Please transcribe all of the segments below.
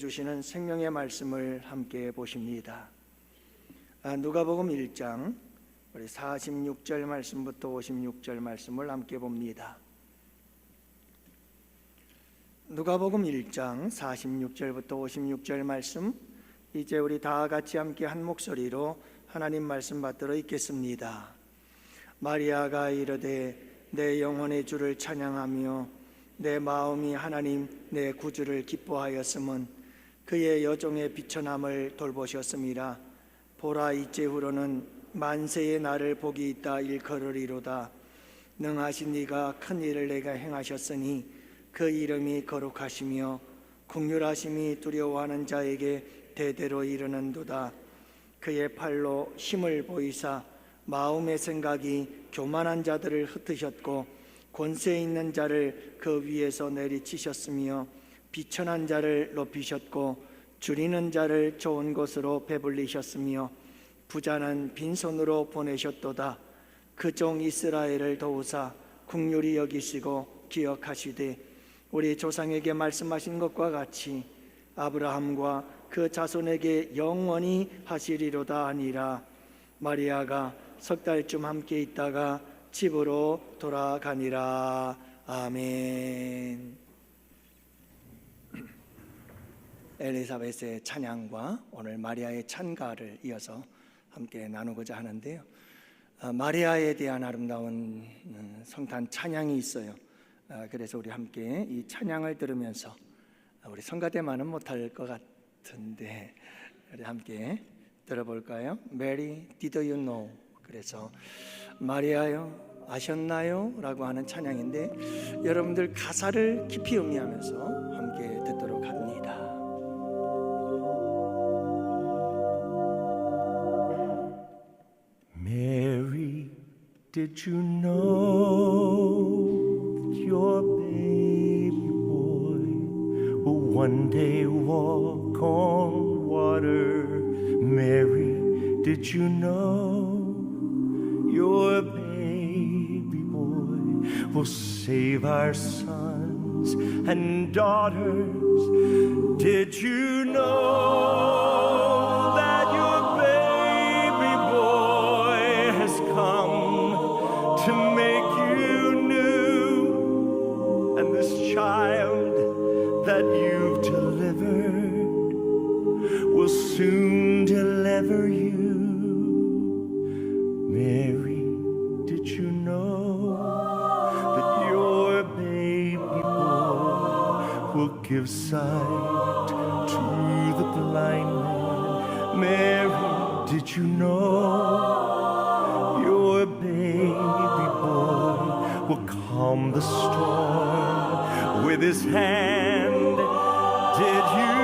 주시는 생명의 말씀을 함께 보십니다. 누가복음 1장 우리 46절 말씀부터 56절 말씀을 함께 봅니다. 누가복음 1장 46절부터 56절 말씀, 이제 우리 다 같이 함께 한 목소리로 하나님 말씀 받들어 읽겠습니다. 마리아가 이르되 내 영혼의 주를 찬양하며 내 마음이 하나님 내 구주를 기뻐하였음은 그의 여종의 비천함을 돌보셨음이라. 보라, 이제후로는 만세의 날을 복이 있다 일컬으리로다. 능하신 이가 큰 일을 내가 행하셨으니 그 이름이 거룩하시며 긍휼하심이 두려워하는 자에게 대대로 이르는도다. 그의 팔로 힘을 보이사 마음의 생각이 교만한 자들을 흩으셨고 권세 있는 자를 그 위에서 내리치셨으며 비천한 자를 높이셨고 줄이는 자를 좋은 곳으로 배불리셨으며 부자는 빈손으로 보내셨도다. 그 종 이스라엘을 도우사 긍휼히 여기시고 기억하시되 우리 조상에게 말씀하신 것과 같이 아브라함과 그 자손에게 영원히 하시리로다 하니라. 마리아가 석 달쯤 함께 있다가 집으로 돌아가니라. 아멘. 엘리사벳의 찬양과 오늘 마리아의 찬가를 이어서 함께 나누고자 하는데요, 마리아에 대한 아름다운 성탄 찬양이 있어요. 그래서 우리 함께 이 찬양을 들으면서, 우리 성가대만은 못할 것 같은데 우리 함께 들어볼까요? Mary, did you know? 그래서 마리아요, 아셨나요? 라고 하는 찬양인데 여러분들 가사를 깊이 음미하면서 함께 듣도록 합니다. Mary, did you know that your baby boy will one day walk on water? Mary, did you know your baby boy will save our sons and daughters? Did you know that your baby boy has come to make you new? And this child that you've delivered will soon deliver you. Mary, did you know that your baby boy will give sight to the blind man? Mary, did you know your baby boy will calm the storm with his hand? Did you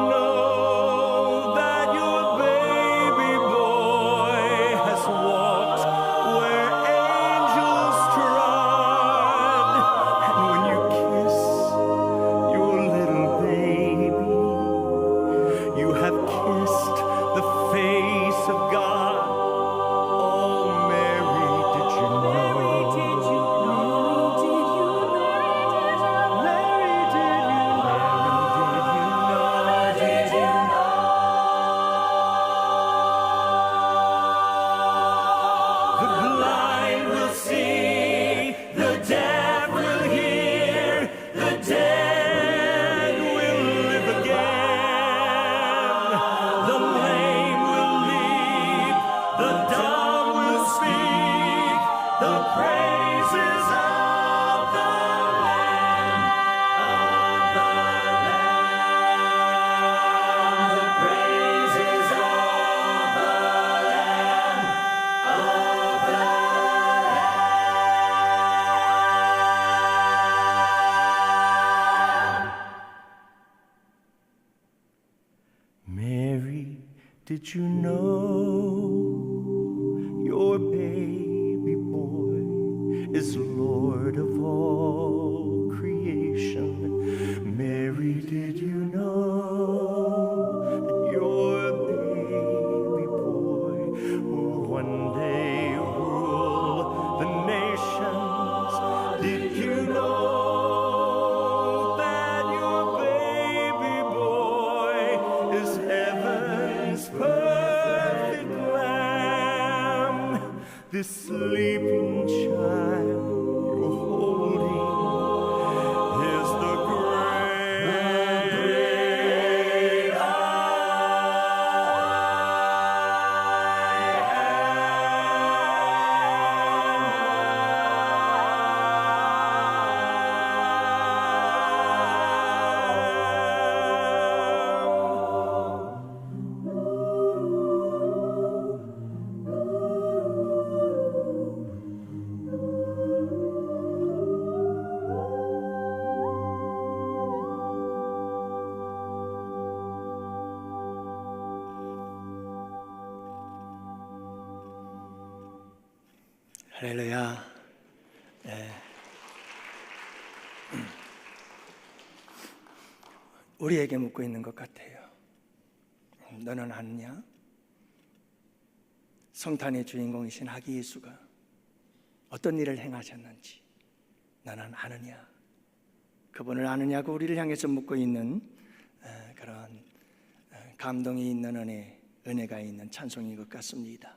know that your baby boy has walked where angels trod? And when you kiss your little baby, you have kissed the face of God. Oh, Mary, did you know? Mary, did you know? Mary, did you know? Did you know? The blind will see, the deaf will hear, the dead will live again. The lame will leap, the dumb will speak, the praises of the Lamb, the praises of the Lamb, Mary, did you know your baby boy is Lord of all creation? Mary, did you know that your baby boy will one day rule the nations? Did you know that your baby boy this sleeping child you're holding is the great I 할렐루야. 네. 우리에게 묻고 있는 것 같아요. 너는 아느냐? 성탄의 주인공이신 아기 예수가 어떤 일을 행하셨는지 너는 아느냐? 그분을 아느냐고 우리를 향해서 묻고 있는 그런 감동이 있는 은혜가 있는 찬송인 것 같습니다.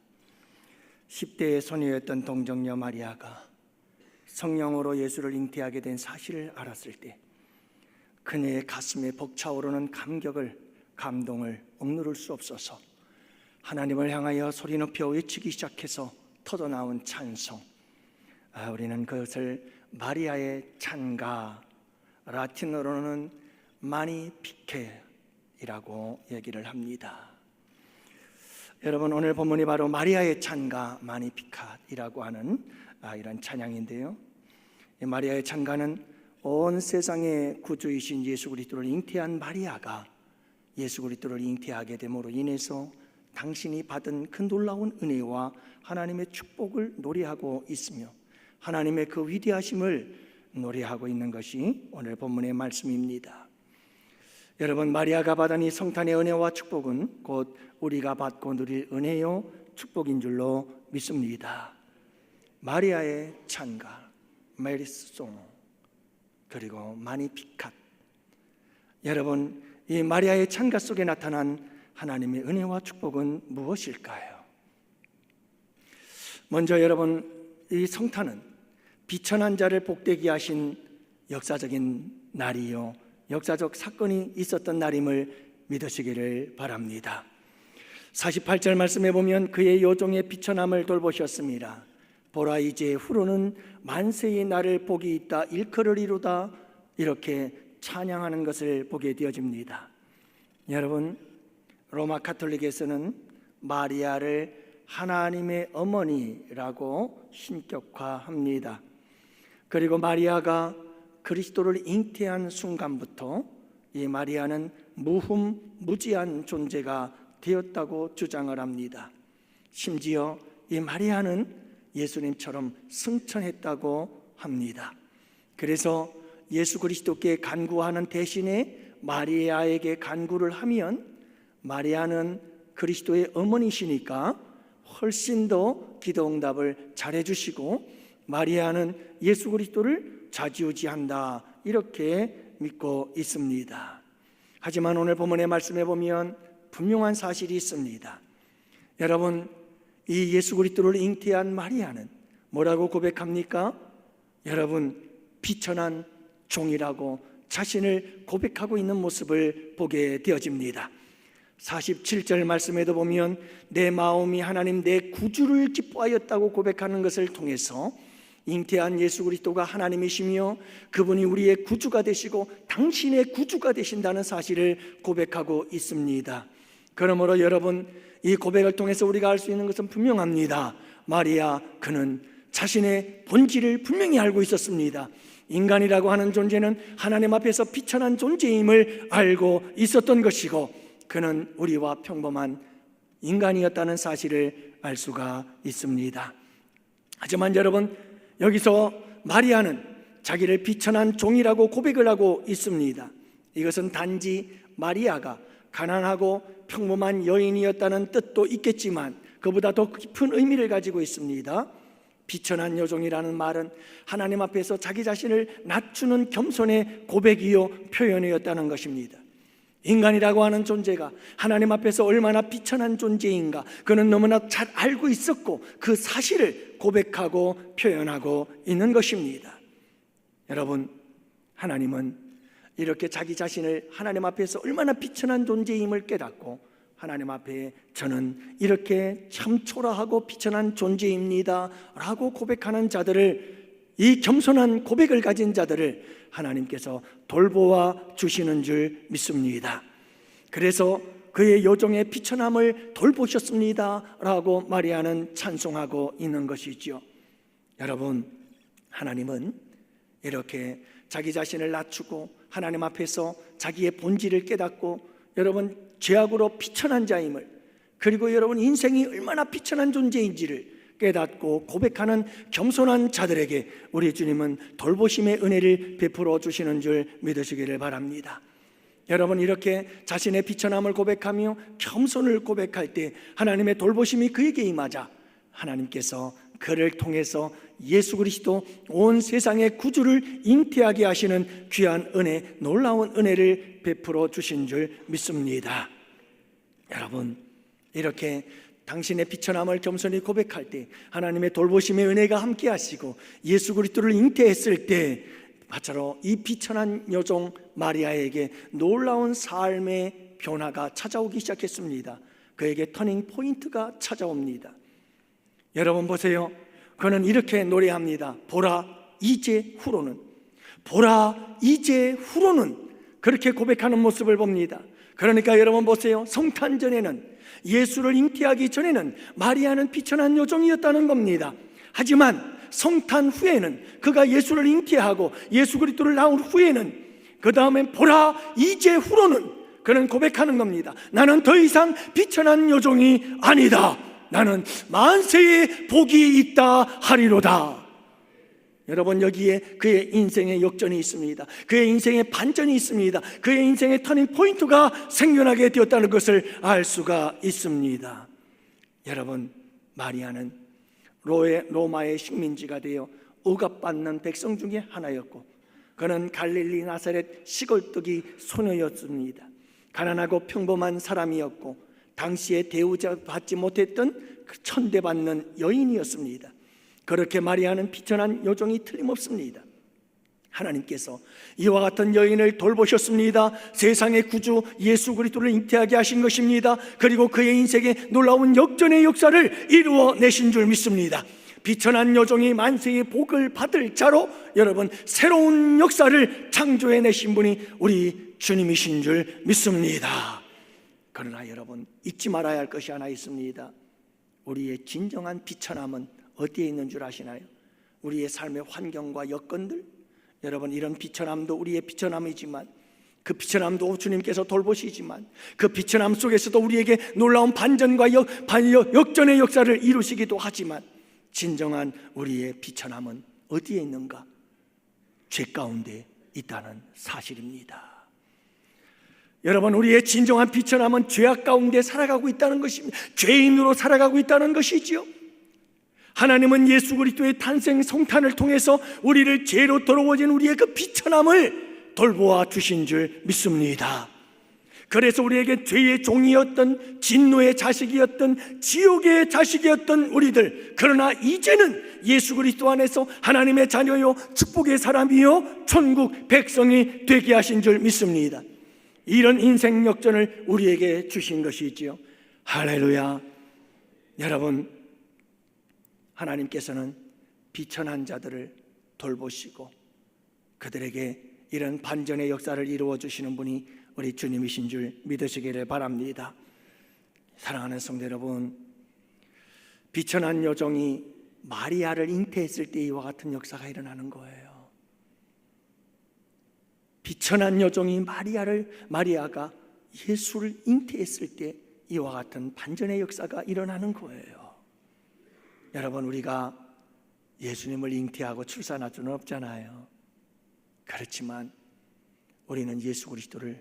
10대의 소녀였던 동정녀 마리아가 성령으로 예수를 잉태하게 된 사실을 알았을 때 그녀의 가슴에 벅차오르는 감동을 억누를 수 없어서 하나님을 향하여 소리 높여 외치기 시작해서 터져나온 찬송, 우리는 그것을 마리아의 찬가, 라틴어로는 마니피케이라고 얘기를 합니다. 여러분, 오늘 본문이 바로 마리아의 찬가 마니피캇이라고 하는 이런 찬양인데요, 이 마리아의 찬가는 온 세상의 구주이신 예수 그리스도를 잉태한 마리아가 예수 그리스도를 잉태하게 됨으로 인해서 당신이 받은 그 놀라운 은혜와 하나님의 축복을 노래하고 있으며 하나님의 그 위대하심을 노래하고 있는 것이 오늘 본문의 말씀입니다. 여러분, 마리아가 받은 이 성탄의 은혜와 축복은 곧 우리가 받고 누릴 은혜요 축복인 줄로 믿습니다. 마리아의 찬가, 메리송, 그리고 마니피캇. 여러분, 이 마리아의 찬가 속에 나타난 하나님의 은혜와 축복은 무엇일까요? 먼저 여러분, 이 성탄은 비천한 자를 복되게 하신 역사적인 날이요, 역사적 사건이 있었던 날임을 믿으시기를 바랍니다. 48절 말씀에 보면 그의 요종의 비천함을 돌보셨습니다. 보라, 이제 후로는 만세의 날을 복이 있다 일컬으리로다, 이렇게 찬양하는 것을 보게 되어집니다. 여러분, 로마 가톨릭에서는 마리아를 하나님의 어머니라고 신격화합니다. 그리고 마리아가 그리스도를 잉태한 순간부터 이 마리아는 무흠무지한 존재가 되었다고 주장을 합니다. 심지어 이 마리아는 예수님처럼 승천했다고 합니다. 그래서 예수 그리스도께 간구하는 대신에 마리아에게 간구를 하면 마리아는 그리스도의 어머니시니까 훨씬 더 기도응답을 잘해주시고 마리아는 예수 그리스도를 좌지우지한다, 이렇게 믿고 있습니다. 하지만 오늘 본문의 말씀에 보면 분명한 사실이 있습니다. 여러분, 이 예수 그리스도를 잉태한 마리아는 뭐라고 고백합니까? 여러분, 비천한 종이라고 자신을 고백하고 있는 모습을 보게 되어집니다. 47절 말씀에도 보면 내 마음이 하나님 내 구주를 기뻐하였다고 고백하는 것을 통해서 잉태한 예수 그리스도가 하나님이시며 그분이 우리의 구주가 되시고 당신의 구주가 되신다는 사실을 고백하고 있습니다. 그러므로 여러분, 이 고백을 통해서 우리가 알 수 있는 것은 분명합니다. 마리아, 그는 자신의 본질을 분명히 알고 있었습니다. 인간이라고 하는 존재는 하나님 앞에서 비천한 존재임을 알고 있었던 것이고 그는 우리와 평범한 인간이었다는 사실을 알 수가 있습니다. 하지만 여러분, 여기서 마리아는 자기를 비천한 종이라고 고백을 하고 있습니다. 이것은 단지 마리아가 가난하고 평범한 여인이었다는 뜻도 있겠지만 그보다 더 깊은 의미를 가지고 있습니다. 비천한 여종이라는 말은 하나님 앞에서 자기 자신을 낮추는 겸손의 고백이요 표현이었다는 것입니다. 인간이라고 하는 존재가 하나님 앞에서 얼마나 비천한 존재인가 그는 너무나 잘 알고 있었고 그 사실을 고백하고 표현하고 있는 것입니다. 여러분, 하나님은 이렇게 자기 자신을 하나님 앞에서 얼마나 비천한 존재임을 깨닫고 하나님 앞에 저는 이렇게 참 초라하고 비천한 존재입니다 라고 고백하는 자들을, 이 겸손한 고백을 가진 자들을 하나님께서 돌보아 주시는 줄 믿습니다. 그래서 그의 여종의 비천함을 돌보셨습니다 라고 마리아는 찬송하고 있는 것이죠. 여러분, 하나님은 이렇게 자기 자신을 낮추고 하나님 앞에서 자기의 본질을 깨닫고 여러분 죄악으로 비천한 자임을, 그리고 여러분 인생이 얼마나 비천한 존재인지를 깨닫고 고백하는 겸손한 자들에게 우리 주님은 돌보심의 은혜를 베풀어 주시는 줄 믿으시기를 바랍니다. 여러분, 이렇게 자신의 비천함을 고백하며 겸손을 고백할 때 하나님의 돌보심이 그에게 임하자 하나님께서 그를 통해서 예수 그리스도 온 세상의 구주를 잉태하게 하시는 귀한 은혜, 놀라운 은혜를 베풀어 주신 줄 믿습니다. 여러분, 이렇게 당신의 비천함을 겸손히 고백할 때 하나님의 돌보심의 은혜가 함께 하시고 예수 그리스도를 잉태했을 때 마찬가지로 이 비천한 여종 마리아에게 놀라운 삶의 변화가 찾아오기 시작했습니다. 그에게 터닝 포인트가 찾아옵니다. 여러분 보세요. 그는 이렇게 노래합니다. 보라 이제 후로는, 보라 이제 후로는, 그렇게 고백하는 모습을 봅니다. 그러니까 여러분 보세요. 성탄 전에는, 예수를 잉태하기 전에는 마리아는 비천한 여종이었다는 겁니다. 하지만 성탄 후에는, 그가 예수를 잉태하고 예수 그리스도를 낳은 후에는, 그 다음엔 보라 이제 후로는 그는 고백하는 겁니다. 나는 더 이상 비천한 여종이 아니다. 나는 만세의 복이 있다 하리로다. 여러분, 여기에 그의 인생의 역전이 있습니다. 그의 인생의 반전이 있습니다. 그의 인생의 터닝 포인트가 생겨나게 되었다는 것을 알 수가 있습니다. 여러분, 마리아는 로마의 식민지가 되어 억압받는 백성 중에 하나였고, 그는 갈릴리 나사렛 시골뜨기 소녀였습니다. 가난하고 평범한 사람이었고 당시에 대우받지 못했던 천대받는 여인이었습니다. 그렇게 마리아는 비천한 여종이 틀림없습니다. 하나님께서 이와 같은 여인을 돌보셨습니다. 세상의 구주 예수 그리스도를 잉태하게 하신 것입니다. 그리고 그의 인생에 놀라운 역전의 역사를 이루어내신 줄 믿습니다. 비천한 여종이 만세의 복을 받을 자로 여러분 새로운 역사를 창조해내신 분이 우리 주님이신 줄 믿습니다. 그러나 여러분, 잊지 말아야 할 것이 하나 있습니다. 우리의 진정한 비천함은 어디에 있는 줄 아시나요? 우리의 삶의 환경과 여건들, 여러분 이런 비천함도 우리의 비천함이지만, 그 비천함도 주님께서 돌보시지만, 그 비천함 속에서도 우리에게 놀라운 반전과 역전의 역사를 이루시기도 하지만, 진정한 우리의 비천함은 어디에 있는가? 죄 가운데 있다는 사실입니다. 여러분, 우리의 진정한 비천함은 죄악 가운데 살아가고 있다는 것입니다. 죄인으로 살아가고 있다는 것이지요. 하나님은 예수 그리스도의 탄생 성탄을 통해서 우리를 죄로 더러워진 우리의 그 비천함을 돌보아 주신 줄 믿습니다. 그래서 우리에게 죄의 종이었던, 진노의 자식이었던, 지옥의 자식이었던 우리들, 그러나 이제는 예수 그리스도 안에서 하나님의 자녀요 축복의 사람이요 천국 백성이 되게 하신 줄 믿습니다. 이런 인생 역전을 우리에게 주신 것이지요. 할렐루야. 여러분, 하나님께서는 비천한 자들을 돌보시고 그들에게 이런 반전의 역사를 이루어 주시는 분이 우리 주님이신 줄 믿으시기를 바랍니다. 사랑하는 성도 여러분, 비천한 여종이 마리아를 잉태했을 때 이와 같은 역사가 일어나는 거예요. 비천한 여종이 마리아가 예수를 잉태했을 때 이와 같은 반전의 역사가 일어나는 거예요. 여러분, 우리가 예수님을 잉태하고 출산할 수는 없잖아요. 그렇지만 우리는 예수 그리스도를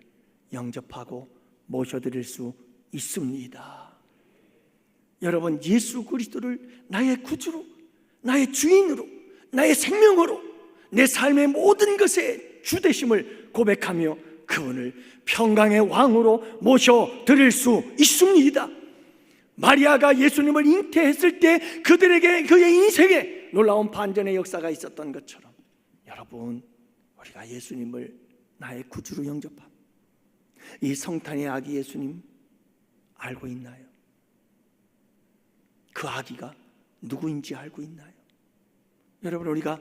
영접하고 모셔드릴 수 있습니다. 여러분, 예수 그리스도를 나의 구주로, 나의 주인으로, 나의 생명으로, 내 삶의 모든 것에 주되심을 고백하며 그분을 평강의 왕으로 모셔드릴 수 있습니다. 마리아가 예수님을 잉태했을 때 그들에게 그의 인생에 놀라운 반전의 역사가 있었던 것처럼 여러분, 우리가 예수님을 나의 구주로 영접함, 이 성탄의 아기 예수님 알고 있나요? 그 아기가 누구인지 알고 있나요? 여러분, 우리가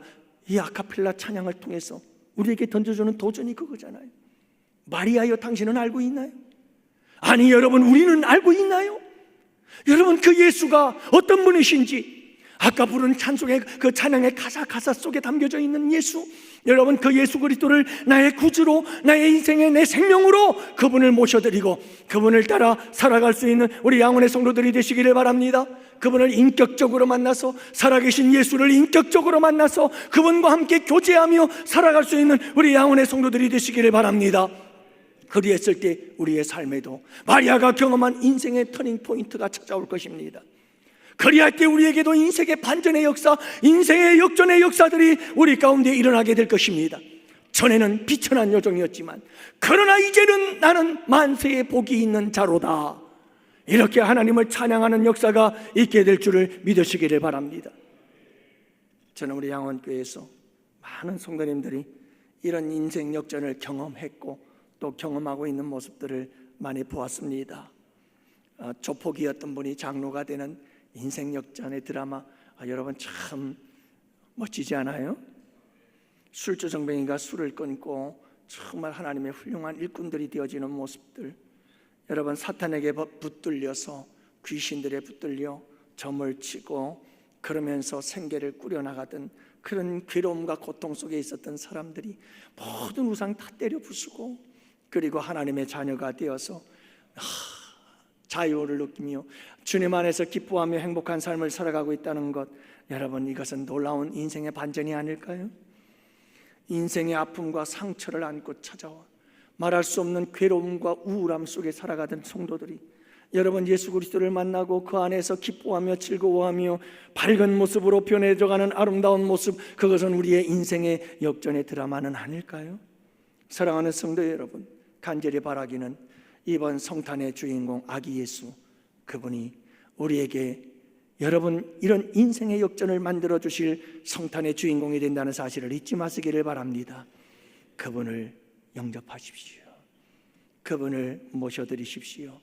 이 아카펠라 찬양을 통해서 우리에게 던져주는 도전이 그거잖아요. 마리아여, 당신은 알고 있나요? 아니 여러분, 우리는 알고 있나요? 여러분, 그 예수가 어떤 분이신지, 아까 부른 찬송의 그 찬양의 가사 속에 담겨져 있는 예수, 여러분, 그 예수 그리스도를 나의 구주로, 나의 인생의 내 생명으로 그분을 모셔드리고 그분을 따라 살아갈 수 있는 우리 양원의 성도들이 되시기를 바랍니다. 그분을 인격적으로 만나서, 살아계신 예수를 인격적으로 만나서 그분과 함께 교제하며 살아갈 수 있는 우리 양원의 성도들이 되시기를 바랍니다. 그리했을 때 우리의 삶에도 마리아가 경험한 인생의 터닝 포인트가 찾아올 것입니다. 그리할 때 우리에게도 인생의 반전의 역사, 인생의 역전의 역사들이 우리 가운데 일어나게 될 것입니다. 전에는 비천한 여정이었지만 그러나 이제는 나는 만세의 복이 있는 자로다, 이렇게 하나님을 찬양하는 역사가 있게 될 줄을 믿으시기를 바랍니다. 저는 우리 양원교회에서 많은 성도님들이 이런 인생 역전을 경험했고 또 경험하고 있는 모습들을 많이 보았습니다. 조폭이었던 분이 장로가 되는 인생 역전의 드라마, 여러분 참 멋지지 않아요? 술주정뱅이가 술을 끊고 정말 하나님의 훌륭한 일꾼들이 되어지는 모습들, 여러분 사탄에게 붙들려서 귀신들에 붙들려 점을 치고 그러면서 생계를 꾸려나가던 그런 괴로움과 고통 속에 있었던 사람들이 모든 우상 다 때려 부수고 그리고 하나님의 자녀가 되어서 자유를 느끼며 주님 안에서 기뻐하며 행복한 삶을 살아가고 있다는 것, 여러분 이것은 놀라운 인생의 반전이 아닐까요? 인생의 아픔과 상처를 안고 찾아와 말할 수 없는 괴로움과 우울함 속에 살아가던 성도들이 여러분 예수 그리스도를 만나고 그 안에서 기뻐하며 즐거워하며 밝은 모습으로 변해져가는 아름다운 모습, 그것은 우리의 인생의 역전의 드라마는 아닐까요? 사랑하는 성도 여러분, 간절히 바라기는 이번 성탄의 주인공 아기 예수, 그분이 우리에게 여러분 이런 인생의 역전을 만들어 주실 성탄의 주인공이 된다는 사실을 잊지 마시기를 바랍니다. 그분을 영접하십시오. 그분을 모셔드리십시오.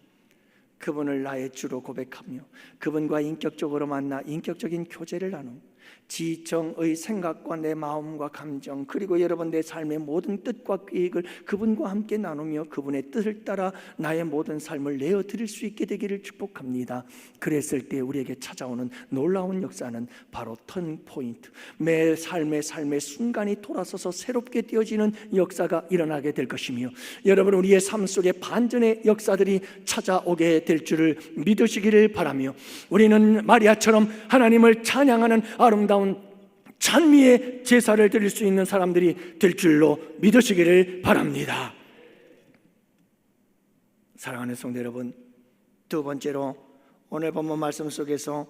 그분을 나의 주로 고백하며 그분과 인격적으로 만나 인격적인 교제를 나누고 지정의 생각과 내 마음과 감정, 그리고 여러분 내 삶의 모든 뜻과 계획을 그분과 함께 나누며 그분의 뜻을 따라 나의 모든 삶을 내어드릴 수 있게 되기를 축복합니다. 그랬을 때 우리에게 찾아오는 놀라운 역사는 바로 터닝 포인트, 매 삶의 순간이 돌아서서 새롭게 되어지는 역사가 일어나게 될 것이며, 여러분 우리의 삶 속에 반전의 역사들이 찾아오게 될 줄을 믿으시기를 바라며, 우리는 마리아처럼 하나님을 찬양하는 아름다운 찬미의 제사를 드릴 수 있는 사람들이 될 줄로 믿으시기를 바랍니다. 사랑하는 성도 여러분, 두 번째로 오늘 본문 말씀 속에서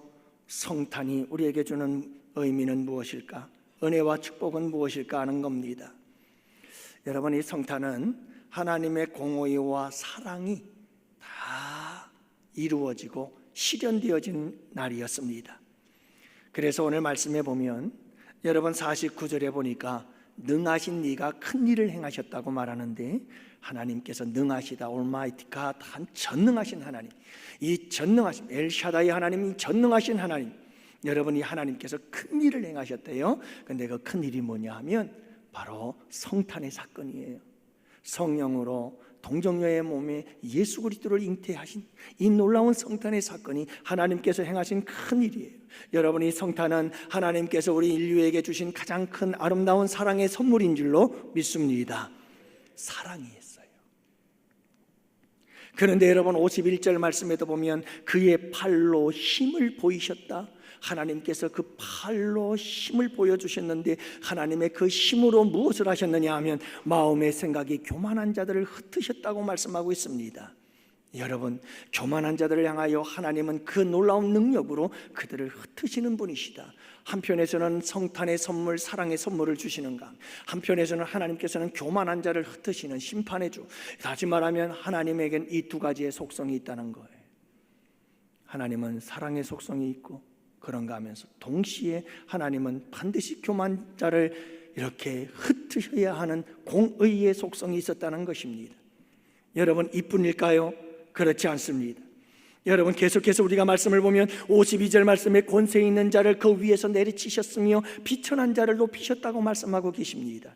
성탄이 우리에게 주는 의미는 무엇일까? 은혜와 축복은 무엇일까 하는 겁니다. 여러분, 이 성탄은 하나님의 공의와 사랑이 다 이루어지고 실현되어진 날이었습니다. 그래서 오늘 말씀에 보면 여러분 49절에 보니까 능하신 네가 큰 일을 행하셨다고 말하는데, 하나님께서 능하시다, Almighty God, 한 전능하신 하나님, 이 전능하신 엘샤다이 하나님이 전능하신 하나님, 여러분이 하나님께서 큰 일을 행하셨대요. 근데 그 큰 일이 뭐냐 하면 바로 성탄의 사건이에요. 성령으로 동정녀의 몸에 예수 그리스도를 잉태하신 이 놀라운 성탄의 사건이 하나님께서 행하신 큰 일이에요. 여러분이 성탄은 하나님께서 우리 인류에게 주신 가장 큰 아름다운 사랑의 선물인 줄로 믿습니다. 사랑이었어요. 그런데 여러분 51절 말씀에도 보면 그의 팔로 힘을 보이셨다. 하나님께서 그 팔로 힘을 보여주셨는데 하나님의 그 힘으로 무엇을 하셨느냐 하면 마음의 생각이 교만한 자들을 흩으셨다고 말씀하고 있습니다. 여러분, 교만한 자들을 향하여 하나님은 그 놀라운 능력으로 그들을 흩으시는 분이시다. 한편에서는 성탄의 선물, 사랑의 선물을 주시는가, 한편에서는 하나님께서는 교만한 자를 흩으시는 심판의 주. 다시 말하면 하나님에겐 이 두 가지의 속성이 있다는 거예요. 하나님은 사랑의 속성이 있고 그런가 하면서 동시에 하나님은 반드시 교만한 자를 이렇게 흩으셔야 하는 공의의 속성이 있었다는 것입니다. 여러분, 이뿐일까요? 그렇지 않습니다. 여러분, 계속해서 우리가 말씀을 보면 52절 말씀에 권세 있는 자를 그 위에서 내리치셨으며 비천한 자를 높이셨다고 말씀하고 계십니다.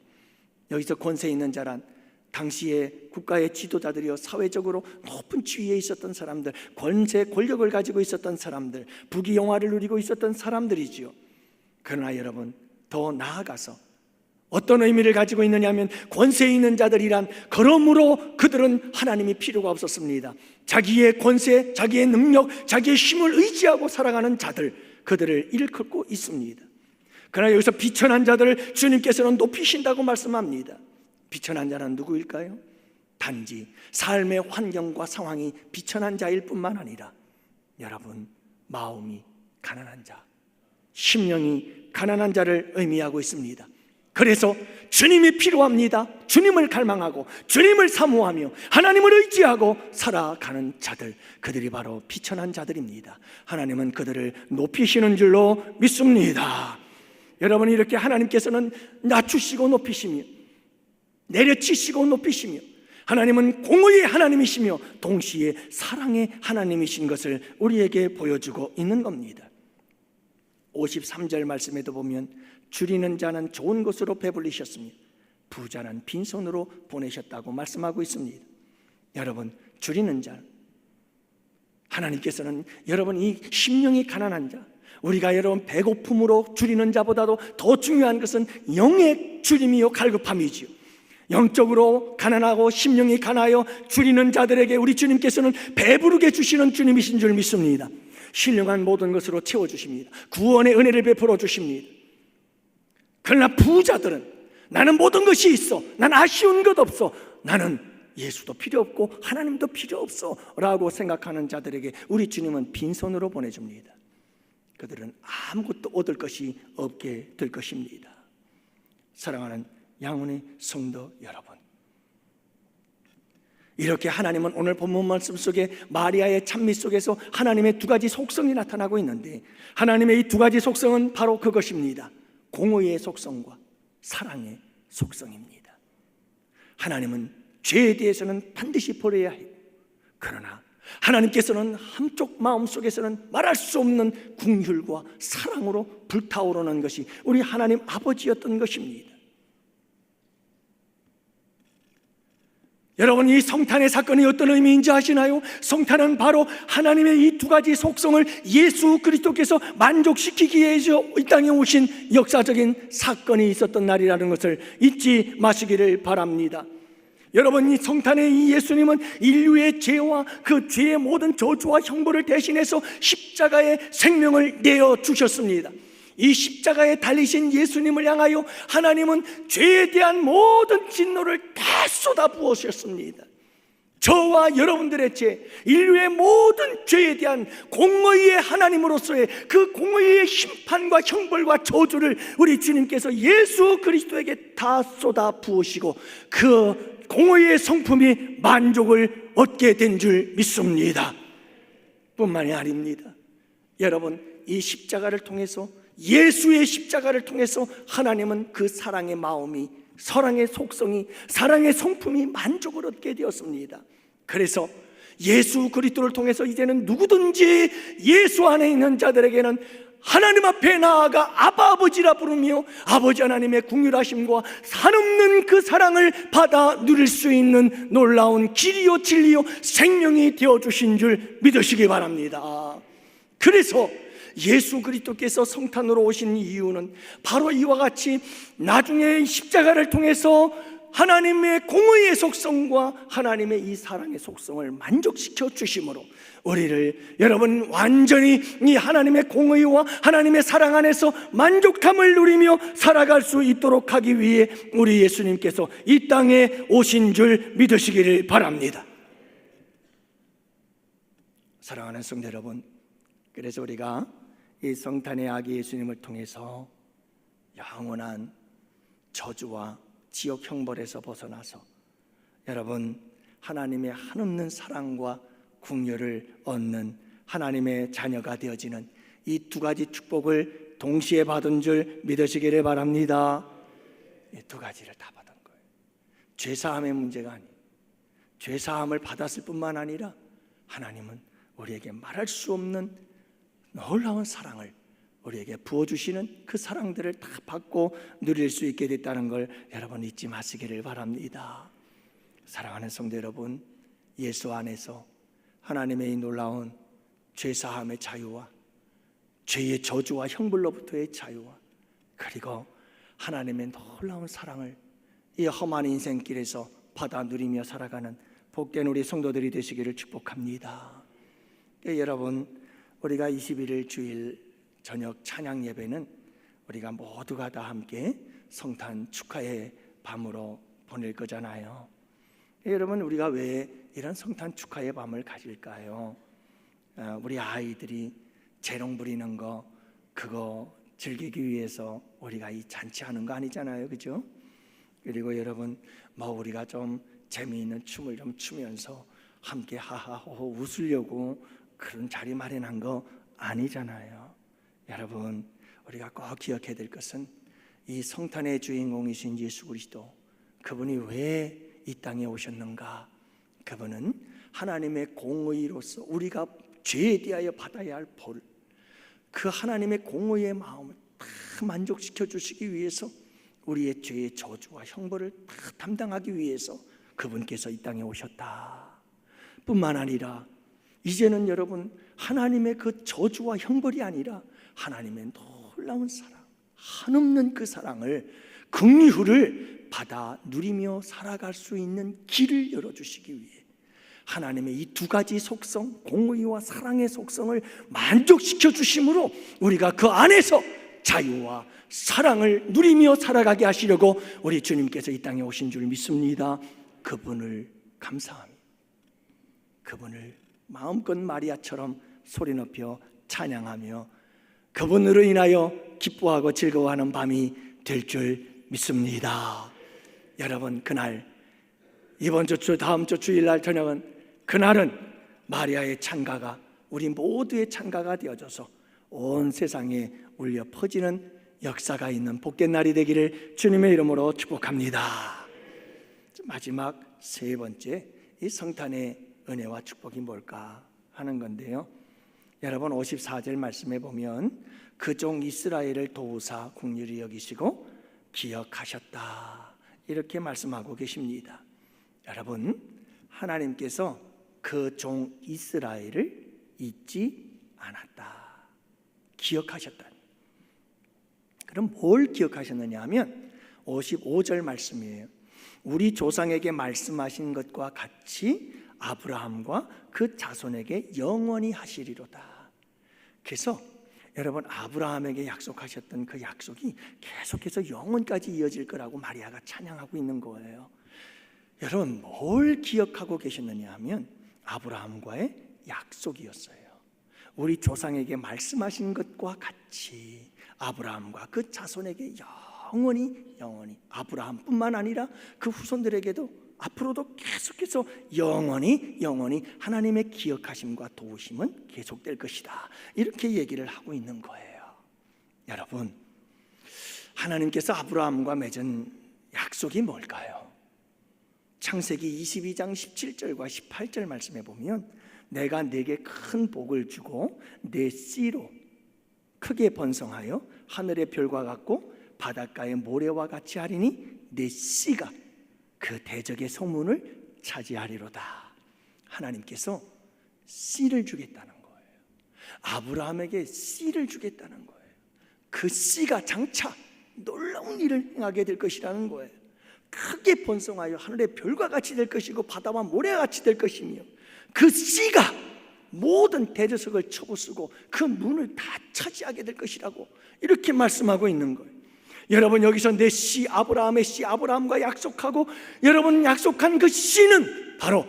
여기서 권세 있는 자란 당시에 국가의 지도자들이요, 사회적으로 높은 지위에 있었던 사람들, 권세, 권력을 가지고 있었던 사람들, 부귀영화를 누리고 있었던 사람들이지요. 그러나 여러분, 더 나아가서 어떤 의미를 가지고 있느냐면, 권세 있는 자들이란, 그러므로 그들은 하나님이 필요가 없었습니다. 자기의 권세, 자기의 능력, 자기의 힘을 의지하고 살아가는 자들, 그들을 일컫고 있습니다. 그러나 여기서 비천한 자들을 주님께서는 높이신다고 말씀합니다. 비천한 자는 누구일까요? 단지 삶의 환경과 상황이 비천한 자일 뿐만 아니라 여러분, 마음이 가난한 자, 심령이 가난한 자를 의미하고 있습니다. 그래서 주님이 필요합니다. 주님을 갈망하고 주님을 사모하며 하나님을 의지하고 살아가는 자들, 그들이 바로 비천한 자들입니다. 하나님은 그들을 높이시는 줄로 믿습니다. 여러분, 이렇게 하나님께서는 낮추시고 높이시며 내려치시고 높이시며, 하나님은 공의의 하나님이시며 동시에 사랑의 하나님이신 것을 우리에게 보여주고 있는 겁니다. 53절 말씀에도 보면 줄이는 자는 좋은 것으로 배불리셨으며 부자는 빈손으로 보내셨다고 말씀하고 있습니다. 여러분, 줄이는 자, 하나님께서는 여러분, 이 심령이 가난한 자, 우리가 여러분 배고픔으로 줄이는 자보다도 더 중요한 것은 영의 줄임이요 갈급함이지요. 영적으로 가난하고 심령이 가나요 줄이는 자들에게 우리 주님께서는 배부르게 주시는 주님이신 줄 믿습니다. 신령한 모든 것으로 채워주십니다. 구원의 은혜를 베풀어 주십니다. 그러나 부자들은 나는 모든 것이 있어, 난 아쉬운 것 없어, 나는 예수도 필요 없고 하나님도 필요 없어 라고 생각하는 자들에게 우리 주님은 빈손으로 보내줍니다. 그들은 아무것도 얻을 것이 없게 될 것입니다. 사랑하는 양훈의 성도 여러분, 이렇게 하나님은 오늘 본문 말씀 속에 마리아의 찬미 속에서 하나님의 두 가지 속성이 나타나고 있는데, 하나님의 이 두 가지 속성은 바로 그것입니다. 공의의 속성과 사랑의 속성입니다. 하나님은 죄에 대해서는 반드시 버려야 해요. 그러나 하나님께서는 한쪽 마음속에서는 말할 수 없는 긍휼과 사랑으로 불타오르는 것이 우리 하나님 아버지였던 것입니다. 여러분, 이 성탄의 사건이 어떤 의미인지 아시나요? 성탄은 바로 하나님의 이 두 가지 속성을 예수 그리스도께서 만족시키기 위해서 이 땅에 오신 역사적인 사건이 있었던 날이라는 것을 잊지 마시기를 바랍니다. 여러분, 이 성탄의 이 예수님은 인류의 죄와 그 죄의 모든 저주와 형벌을 대신해서 십자가의 생명을 내어주셨습니다. 이 십자가에 달리신 예수님을 향하여 하나님은 죄에 대한 모든 진노를 다 쏟아부으셨습니다. 저와 여러분들의 죄, 인류의 모든 죄에 대한 공의의 하나님으로서의 그 공의의 심판과 형벌과 저주를 우리 주님께서 예수 그리스도에게 다 쏟아부으시고 그 공의의 성품이 만족을 얻게 된 줄 믿습니다. 뿐만이 아닙니다. 여러분, 이 십자가를 통해서, 예수의 십자가를 통해서 하나님은 그 사랑의 마음이, 사랑의 속성이, 사랑의 성품이 만족을 얻게 되었습니다. 그래서 예수 그리스도를 통해서 이제는 누구든지 예수 안에 있는 자들에게는 하나님 앞에 나아가 아바 아버지라 부르며 아버지 하나님의 긍휼하심과 한없는 그 사랑을 받아 누릴 수 있는 놀라운 길이요 진리요 생명이 되어주신 줄 믿으시기 바랍니다. 그래서 예수 그리스도께서 성탄으로 오신 이유는 바로 이와 같이 나중에 십자가를 통해서 하나님의 공의의 속성과 하나님의 이 사랑의 속성을 만족시켜 주심으로 우리를 여러분 완전히 이 하나님의 공의와 하나님의 사랑 안에서 만족함을 누리며 살아갈 수 있도록 하기 위해 우리 예수님께서 이 땅에 오신 줄 믿으시기를 바랍니다. 사랑하는 성도 여러분, 그래서 우리가 이 성탄의 아기 예수님을 통해서 영원한 저주와 지옥 형벌에서 벗어나서 여러분 하나님의 한없는 사랑과 긍휼을 얻는 하나님의 자녀가 되어지는 이 두 가지 축복을 동시에 받은 줄 믿으시기를 바랍니다. 이 두 가지를 다 받은 거예요. 죄사함의 문제가 아니에요. 죄사함을 받았을 뿐만 아니라 하나님은 우리에게 말할 수 없는 놀라운 사랑을 우리에게 부어주시는 그 사랑들을 다 받고 누릴 수 있게 됐다는 걸 여러분 잊지 마시기를 바랍니다. 사랑하는 성도 여러분, 예수 안에서 하나님의 이 놀라운 죄사함의 자유와 죄의 저주와 형벌로부터의 자유와 그리고 하나님의 놀라운 사랑을 이 험한 인생길에서 받아 누리며 살아가는 복된 우리 성도들이 되시기를 축복합니다. 여러분, 우리가 21일 주일 저녁 찬양 예배는 우리가 모두가 다 함께 성탄 축하의 밤으로 보낼 거잖아요. 여러분, 우리가 왜 이런 성탄 축하의 밤을 가질까요? 우리 아이들이 재롱 부리는 거 그거 즐기기 위해서 우리가 이 잔치하는 거 아니잖아요, 그죠? 그리고 여러분, 우리가 좀 재미있는 춤을 좀 추면서 함께 하하호호 웃으려고 그런 자리 마련한 거 아니잖아요. 여러분, 우리가 꼭 기억해야 될 것은 이 성탄의 주인공이신 예수 그리스도, 그분이 왜 이 땅에 오셨는가? 그분은 하나님의 공의로서 우리가 죄에 대하여 받아야 할 벌, 그 하나님의 공의의 마음을 다 만족시켜 주시기 위해서 우리의 죄의 저주와 형벌을 다 담당하기 위해서 그분께서 이 땅에 오셨다. 뿐만 아니라 이제는 여러분, 하나님의 그 저주와 형벌이 아니라 하나님의 놀라운 사랑, 한없는 그 사랑을, 긍휼을 받아 누리며 살아갈 수 있는 길을 열어주시기 위해 하나님의 이 두 가지 속성, 공의와 사랑의 속성을 만족시켜 주심으로 우리가 그 안에서 자유와 사랑을 누리며 살아가게 하시려고 우리 주님께서 이 땅에 오신 줄 믿습니다. 그분을 감사하며 그분을 마음껏 마리아처럼 소리 높여 찬양하며 그분으로 인하여 기뻐하고 즐거워하는 밤이 될 줄 믿습니다. 여러분, 그날 이번 주 다음 주 주일날 저녁은 그날은 마리아의 찬가가 우리 모두의 찬가가 되어져서 온 세상에 울려 퍼지는 역사가 있는 복된 날이 되기를 주님의 이름으로 축복합니다. 마지막 세 번째, 이 성탄의 은혜와 축복이 뭘까 하는 건데요, 여러분 54절 말씀에 보면 그 종 이스라엘을 도우사 긍휼히 여기시고 기억하셨다 이렇게 말씀하고 계십니다. 여러분, 하나님께서 그 종 이스라엘을 잊지 않았다, 기억하셨다. 그럼 뭘 기억하셨느냐 하면 55절 말씀이에요. 우리 조상에게 말씀하신 것과 같이 아브라함과 그 자손에게 영원히 하시리로다. 그래서 여러분, 아브라함에게 약속하셨던 그 약속이 계속해서 영원까지 이어질 거라고 마리아가 찬양하고 있는 거예요. 여러분, 뭘 기억하고 계셨느냐 하면 아브라함과의 약속이었어요. 우리 조상에게 말씀하신 것과 같이 아브라함과 그 자손에게 영원히 아브라함뿐만 아니라 그 후손들에게도 앞으로도 계속해서 영원히 하나님의 기억하심과 도우심은 계속될 것이다 이렇게 얘기를 하고 있는 거예요. 여러분, 하나님께서 아브라함과 맺은 약속이 뭘까요? 창세기 22장 17절과 18절 말씀에 보면 내가 네게 큰 복을 주고 내 씨로 크게 번성하여 하늘의 별과 같고 바닷가의 모래와 같이 하리니 내 씨가 그 대적의 소문을 차지하리로다. 하나님께서 씨를 주겠다는 거예요. 아브라함에게 씨를 주겠다는 거예요. 그 씨가 장차 놀라운 일을 행하게 될 것이라는 거예요. 크게 번성하여 하늘의 별과 같이 될 것이고 바다와 모래와 같이 될 것이며 그 씨가 모든 대저석을 쳐부수고 그 문을 다 차지하게 될 것이라고 이렇게 말씀하고 있는 거예요. 여러분, 여기서 내 씨, 아브라함의 씨, 아브라함과 약속하고 여러분 약속한 그 씨는 바로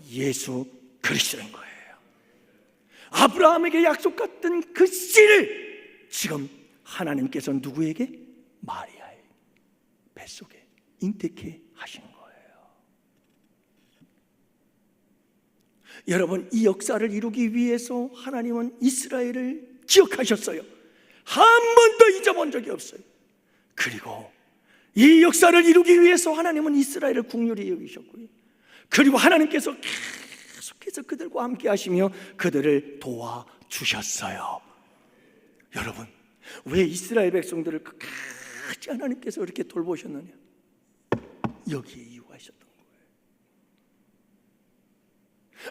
예수 그리스도인 거예요. 아브라함에게 약속했던 그 씨를 지금 하나님께서 누구에게? 마리아의 뱃속에 잉태케 하신 거예요. 여러분, 이 역사를 이루기 위해서 하나님은 이스라엘을 기억하셨어요. 한 번도 잊어본 적이 없어요. 그리고 이 역사를 이루기 위해서 하나님은 이스라엘을 긍휼히 여기셨고요. 그리고 하나님께서 계속해서 그들과 함께 하시며 그들을 도와주셨어요. 여러분, 왜 이스라엘 백성들을 끝까지 하나님께서 이렇게 돌보셨느냐? 여기에 이유가 있었던 거예요.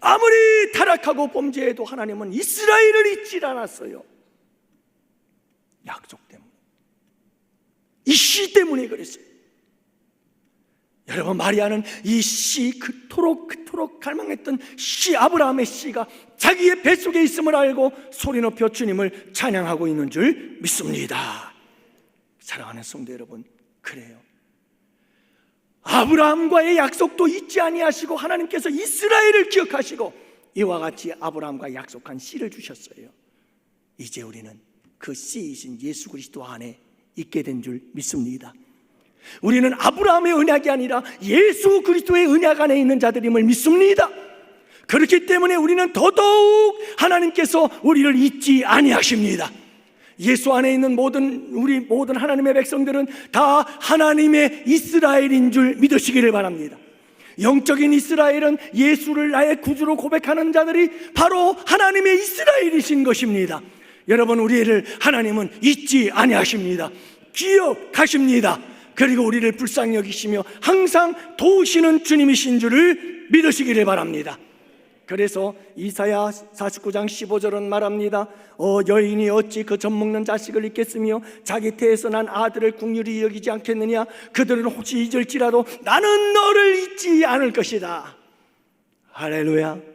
아무리 타락하고 범죄해도 하나님은 이스라엘을 잊지 않았어요. 약속 때문에, 이 씨 때문에 그랬어요. 여러분, 마리아는 이 씨, 그토록 갈망했던 씨, 아브라함의 씨가 자기의 뱃속에 있음을 알고 소리 높여 주님을 찬양하고 있는 줄 믿습니다. 사랑하는 성도 여러분, 그래요. 아브라함과의 약속도 잊지 아니하시고 하나님께서 이스라엘을 기억하시고 이와 같이 아브라함과 약속한 씨를 주셨어요. 이제 우리는 그 씨이신 예수 그리스도 안에 있게 된 줄 믿습니다. 우리는 아브라함의 언약이 아니라 예수 그리스도의 언약 안에 있는 자들임을 믿습니다. 그렇기 때문에 우리는 더더욱 하나님께서 우리를 잊지 아니하십니다. 예수 안에 있는 우리 모든 하나님의 백성들은 다 하나님의 이스라엘인 줄 믿으시기를 바랍니다. 영적인 이스라엘은 예수를 나의 구주로 고백하는 자들이 바로 하나님의 이스라엘이신 것입니다. 여러분, 우리를 하나님은 잊지 아니하십니다. 기억하십니다. 그리고 우리를 불쌍히 여기시며 항상 도우시는 주님이신 줄을 믿으시기를 바랍니다. 그래서 이사야 49장 15절은 말합니다. 여인이 어찌 그 젖먹는 자식을 잊겠으며 자기 태에서 난 아들을 긍휼히 여기지 않겠느냐. 그들은 혹시 잊을지라도 나는 너를 잊지 않을 것이다. 할렐루야.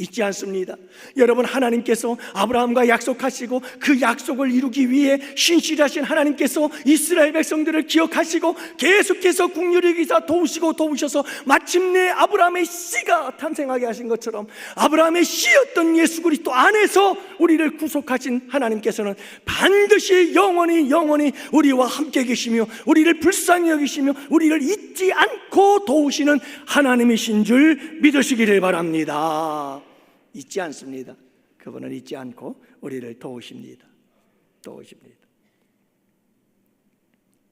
잊지 않습니다. 여러분, 하나님께서 아브라함과 약속하시고 그 약속을 이루기 위해 신실하신 하나님께서 이스라엘 백성들을 기억하시고 계속해서 긍휼히 여기사 도우셔서 마침내 아브라함의 씨가 탄생하게 하신 것처럼 아브라함의 씨였던 예수 그리스도 안에서 우리를 구속하신 하나님께서는 반드시 영원히 우리와 함께 계시며 우리를 불쌍히 여기시며 우리를 잊지 않고 도우시는 하나님이신 줄 믿으시기를 바랍니다. 잊지 않습니다. 그분은 잊지 않고 우리를 도우십니다.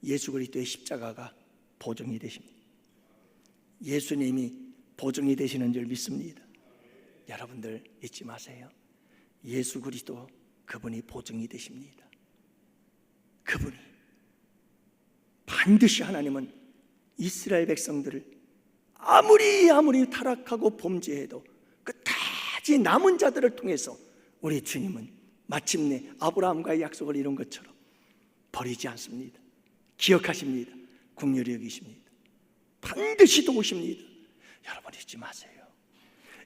예수 그리스도의 십자가가 보증이 되십니다. 예수님이 보증이 되시는 줄 믿습니다. 여러분들 잊지 마세요. 예수 그리스도, 그분이 보증이 되십니다. 그분이 반드시, 하나님은 이스라엘 백성들을 아무리 타락하고 범죄해도 끝까지 남은 자들을 통해서 우리 주님은 마침내 아브라함과의 약속을 이룬 것처럼 버리지 않습니다. 기억하십니다. 긍휼히 여기십니다. 반드시 도우십니다. 여러분 잊지 마세요.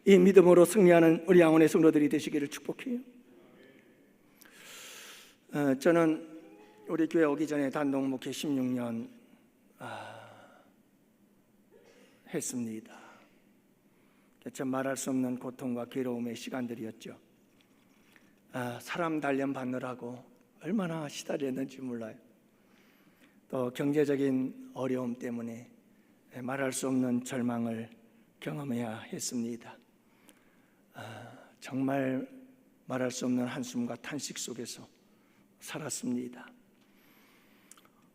이 믿음으로 승리하는 우리 양원의 성도들이 되시기를 축복해요. 저는 우리 교회 오기 전에 단독 목회 16년 했습니다. 참 말할 수 없는 고통과 괴로움의 시간들이었죠. 사람 단련 받느라고 얼마나 시달렸는지 몰라요. 또 경제적인 어려움 때문에 말할 수 없는 절망을 경험해야 했습니다. 정말 말할 수 없는 한숨과 탄식 속에서 살았습니다.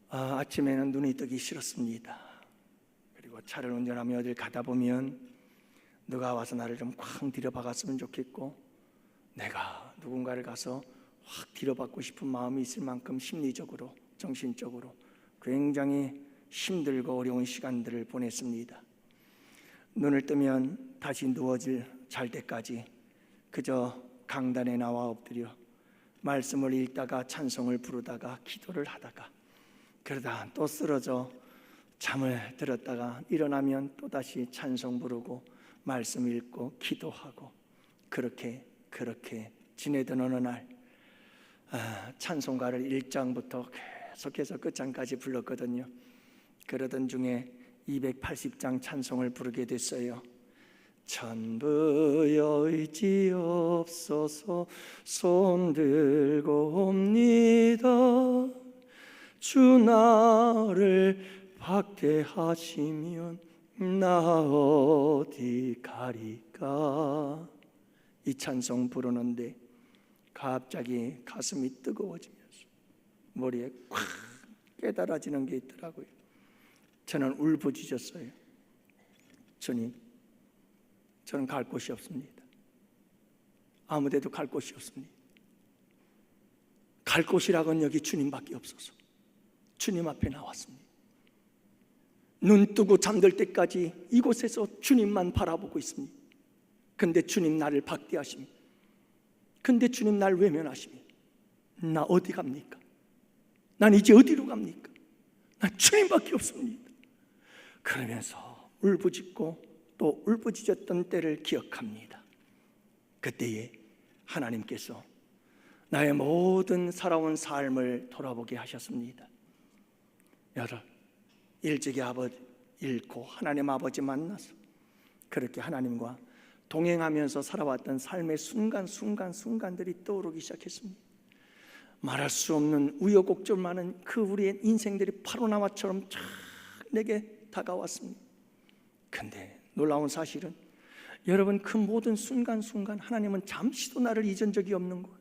아침에는 눈이 뜨기 싫었습니다. 그리고 차를 운전하며 어딜 가다 보면 누가 와서 나를 좀 쾅 들여박았으면 좋겠고, 내가 누군가를 가서 확 들여받고 싶은 마음이 있을 만큼 심리적으로, 정신적으로 굉장히 힘들고 어려운 시간들을 보냈습니다. 눈을 뜨면 다시 잘 때까지 그저 강단에 나와 엎드려 말씀을 읽다가 찬송을 부르다가 기도를 하다가, 그러다 또 쓰러져 잠을 들었다가 일어나면 또다시 찬송 부르고 말씀 읽고 기도하고, 그렇게 지내던 어느 날 찬송가를 1장부터 계속해서 끝장까지 불렀거든요. 그러던 중에 280장 찬송을 부르게 됐어요. 전부여 의지없어서 손들고 옵니다. 주 나를 박대하시면 나 어디 가리까. 이 찬송 부르는데 갑자기 가슴이 뜨거워지면서 머리에 콱 깨달아지는 게 있더라고요. 저는 울부짖었어요. 주님, 저는 갈 곳이 없습니다. 아무데도 갈 곳이 없습니다. 갈 곳이라고는 여기 주님밖에 없어서 주님 앞에 나왔습니다. 눈 뜨고 잠들 때까지 이곳에서 주님만 바라보고 있습니다. 근데 주님 나를 박대하십니다. 근데 주님 날 외면하십니다. 나 어디 갑니까? 난 이제 어디로 갑니까? 난 주님밖에 없습니다. 그러면서 울부짖고 또 울부짖었던 때를 기억합니다. 그때에 하나님께서 나의 모든 살아온 삶을 돌아보게 하셨습니다. 여러분, 일찍이 아버지 잃고 하나님 아버지 만나서 그렇게 하나님과 동행하면서 살아왔던 삶의 순간들이 떠오르기 시작했습니다. 말할 수 없는 우여곡절 많은 그 우리의 인생들이 파노라마처럼 쫙 내게 다가왔습니다. 근데 놀라운 사실은 여러분, 그 모든 순간 하나님은 잠시도 나를 잊은 적이 없는 거예요.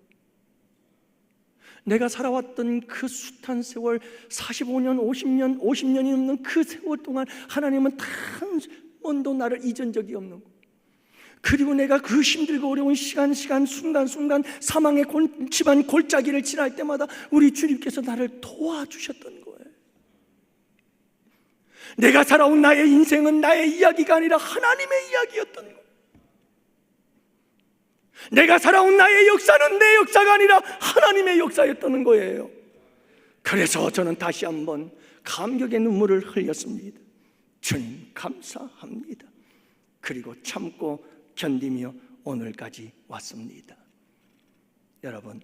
내가 살아왔던 그 숱한 세월, 45년, 50년이 넘는 그 세월 동안 하나님은 단 번도 나를 잊은 적이 없는 거예요. 그리고 내가 그 힘들고 어려운 시간 순간 사망의 집안 골짜기를 지날 때마다 우리 주님께서 나를 도와주셨던 거예요. 내가 살아온 나의 인생은 나의 이야기가 아니라 하나님의 이야기였던 거예요. 내가 살아온 나의 역사는 내 역사가 아니라 하나님의 역사였던 거예요. 그래서 저는 다시 한번 감격의 눈물을 흘렸습니다. 주님 감사합니다. 그리고 참고 견디며 오늘까지 왔습니다. 여러분,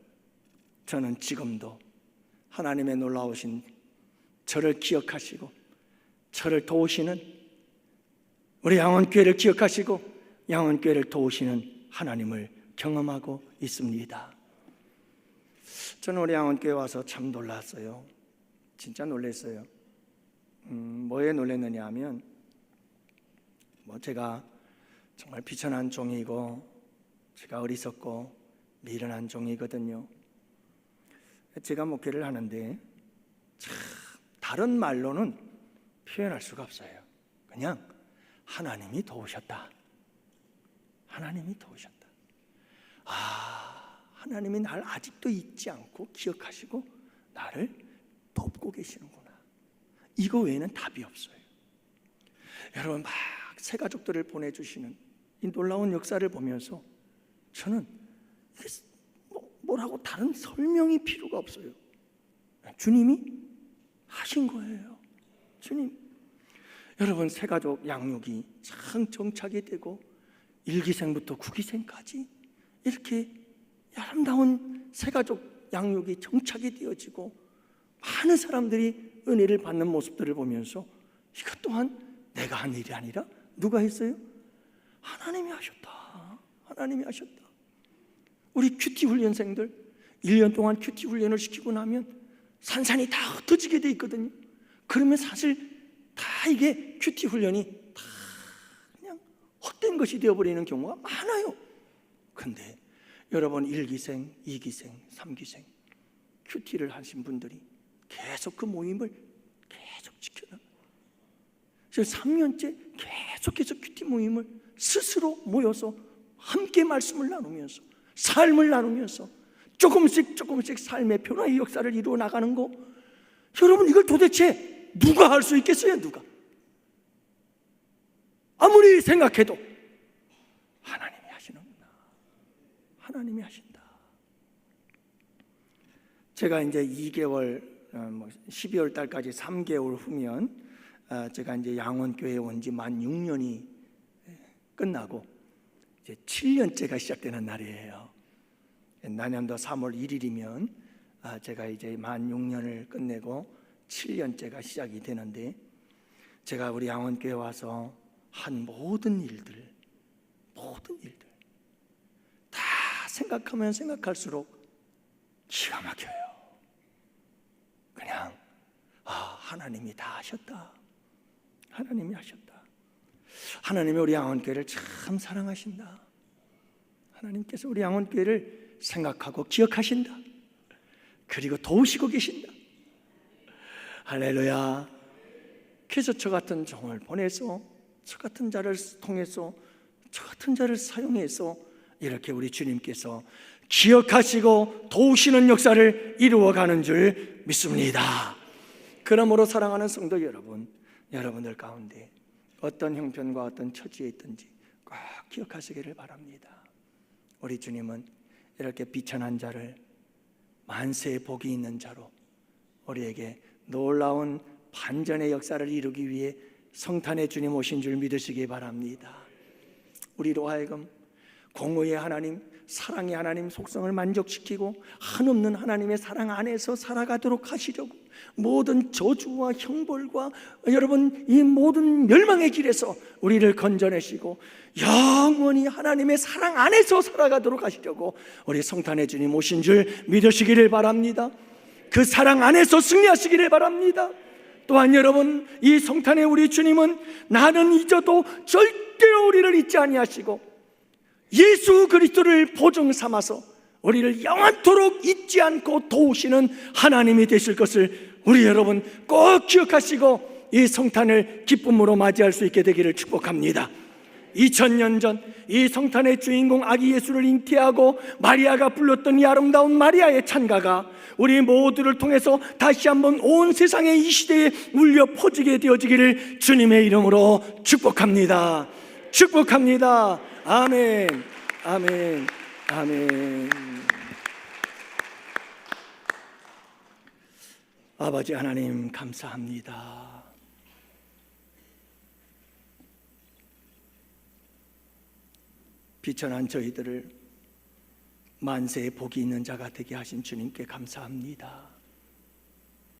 저는 지금도 하나님의 놀라우신 저를 기억하시고 저를 도우시는 우리 양원교회를 기억하시고 양원교회를 도우시는 하나님을 경험하고 있습니다. 저는 우리 양원교회 와서 참 놀랐어요. 진짜 놀랐어요. 뭐에 놀랐느냐 하면 제가 정말 비천한 종이고 제가 어리석고 미련한 종이거든요. 제가 목회를 하는데 참 다른 말로는 표현할 수가 없어요. 그냥 하나님이 도우셨다. 하나님이 도우셨다. 하나님이 나를 아직도 잊지 않고 기억하시고 나를 돕고 계시는구나. 이거 외에는 답이 없어요. 여러분, 막 새 가족들을 보내주시는 이 놀라운 역사를 보면서 저는 뭐라고 다른 설명이 필요가 없어요. 주님이 하신 거예요. 주님. 여러분, 새 가족 양육이 참 정착이 되고 1기생부터 9기생까지 이렇게 아름다운 새 가족 양육이 정착이 되어지고 많은 사람들이 은혜를 받는 모습들을 보면서 이것 또한 내가 한 일이 아니라 누가 했어요? 하나님이 하셨다. 하나님이 하셨다. 우리 큐티 훈련생들 1년 동안 큐티 훈련을 시키고 나면 산산이 다 흩어지게 돼 있거든요. 그러면 사실 다 이게 큐티 훈련이 다 그냥 헛된 것이 되어버리는 경우가 많아요. 근데 여러분, 1기생, 2기생, 3기생 큐티를 하신 분들이 계속 그 모임을 계속 지켜나가요. 지금 3년째 계속해서 큐티 모임을 스스로 모여서 함께 말씀을 나누면서 삶을 나누면서 조금씩 삶의 변화의 역사를 이루어 나가는 거, 여러분, 이걸 도대체 누가 할 수 있겠어요? 누가? 아무리 생각해도 하나님이 하시는구나. 하나님이 하신다. 제가 이제 2개월 12월 달까지 3개월 후면 제가 이제 양원교회에 온 지 만 6년이 끝나고 이제 7년째가 시작되는 날이에요. 내년도 3월 1일이면 제가 이제 만 6년을 끝내고 7년째가 시작이 되는데, 제가 우리 양원교회 와서 한 모든 일들, 모든 일들 다 생각하면 생각할수록 기가 막혀요. 그냥 하나님이 다 하셨다. 하나님이 하셨다. 하나님이 우리 양원교회를 참 사랑하신다. 하나님께서 우리 양원교회를 생각하고 기억하신다. 그리고 도우시고 계신다. 할렐루야. 그래서 저 같은 종을 보내서, 저 같은 자를 통해서, 저 같은 자를 사용해서 이렇게 우리 주님께서 기억하시고 도우시는 역사를 이루어가는 줄 믿습니다. 그러므로 사랑하는 성도 여러분, 여러분들 가운데 어떤 형편과 어떤 처지에 있든지 꼭 기억하시기를 바랍니다. 우리 주님은 이렇게 비천한 자를 만세의 복이 있는 자로 우리에게 놀라운 반전의 역사를 이루기 위해 성탄의 주님 오신 줄 믿으시기 바랍니다. 우리로 하여금 공의의 하나님, 사랑의 하나님 속성을 만족시키고 한없는 하나님의 사랑 안에서 살아가도록 하시려고 모든 저주와 형벌과 여러분 이 모든 멸망의 길에서 우리를 건져내시고 영원히 하나님의 사랑 안에서 살아가도록 하시려고 우리 성탄의 주님 오신 줄 믿으시기를 바랍니다. 그 사랑 안에서 승리하시기를 바랍니다. 또한 여러분, 이 성탄의 우리 주님은 나는 잊어도 절대로 우리를 잊지 아니하시고 예수 그리스도를 보증 삼아서 우리를 영원토록 잊지 않고 도우시는 하나님이 되실 것을 우리 여러분 꼭 기억하시고 이 성탄을 기쁨으로 맞이할 수 있게 되기를 축복합니다. 2000년 전 이 성탄의 주인공 아기 예수를 잉태하고 마리아가 불렀던 이 아름다운 마리아의 찬가가 우리 모두를 통해서 다시 한번 온 세상의 이 시대에 울려 퍼지게 되어지기를 주님의 이름으로 축복합니다. 축복합니다. 아멘, 아멘, 아멘. 아버지 하나님 감사합니다. 비천한 저희들을 만세의 복이 있는 자가 되게 하신 주님께 감사합니다.